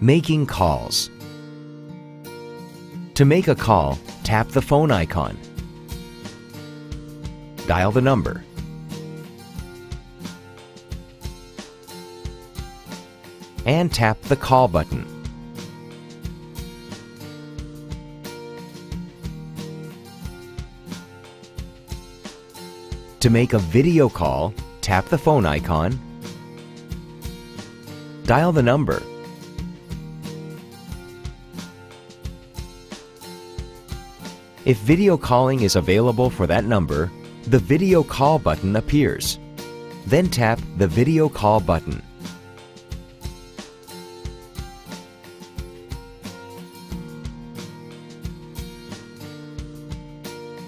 Making calls. To make a call, tap the phone icon. Dial the number. And tap the call button. To make a video call, tap the phone icon. Dial the number. If video calling is available for that number, the video call button appears. Then tap the video call button.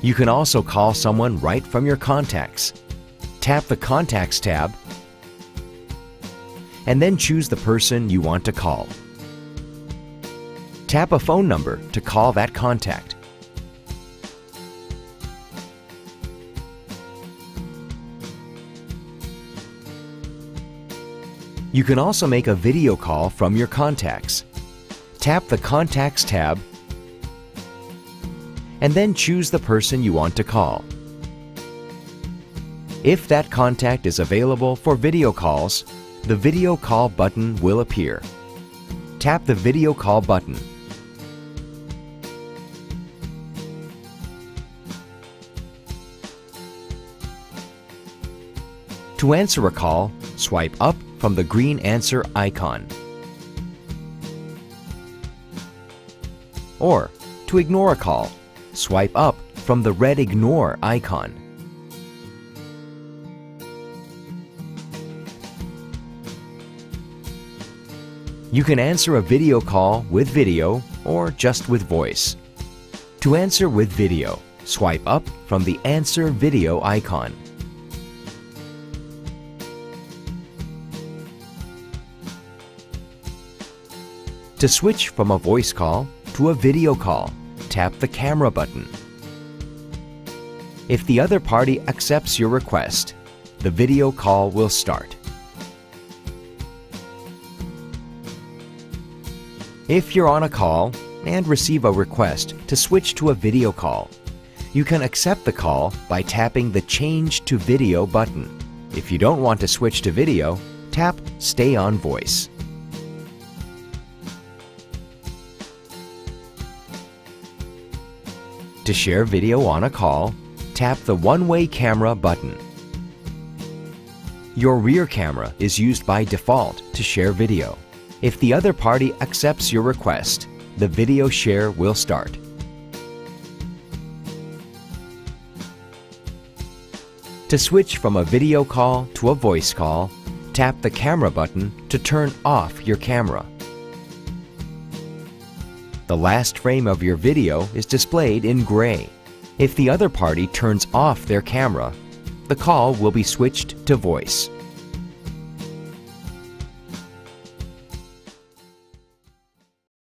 You can also call someone right from your contacts. Tap the Contacts tab and then choose the person you want to call. Tap a phone number to call that contact. You can also make a video call from your contacts. Tap the Contacts tab and then choose the person you want to call. If that contact is available for video calls, the video call button will appear. Tap the video call button. To answer a call, swipe up from the green answer icon. Or, to ignore a call, swipe up from the red ignore icon. You can answer a video call with video or just with voice. To answer with video, swipe up from the answer video icon. To switch from a voice call to a video call, tap the camera button. If the other party accepts your request, the video call will start. If you're on a call and receive a request to switch to a video call, you can accept the call by tapping the Change to Video button. If you don't want to switch to video, tap Stay on Voice. To share video on a call, tap the one-way camera button. Your rear camera is used by default to share video. If the other party accepts your request, the video share will start. To switch from a video call to a voice call, tap the camera button to turn off your camera. The last frame of your video is displayed in gray. If the other party turns off their camera, the call will be switched to voice.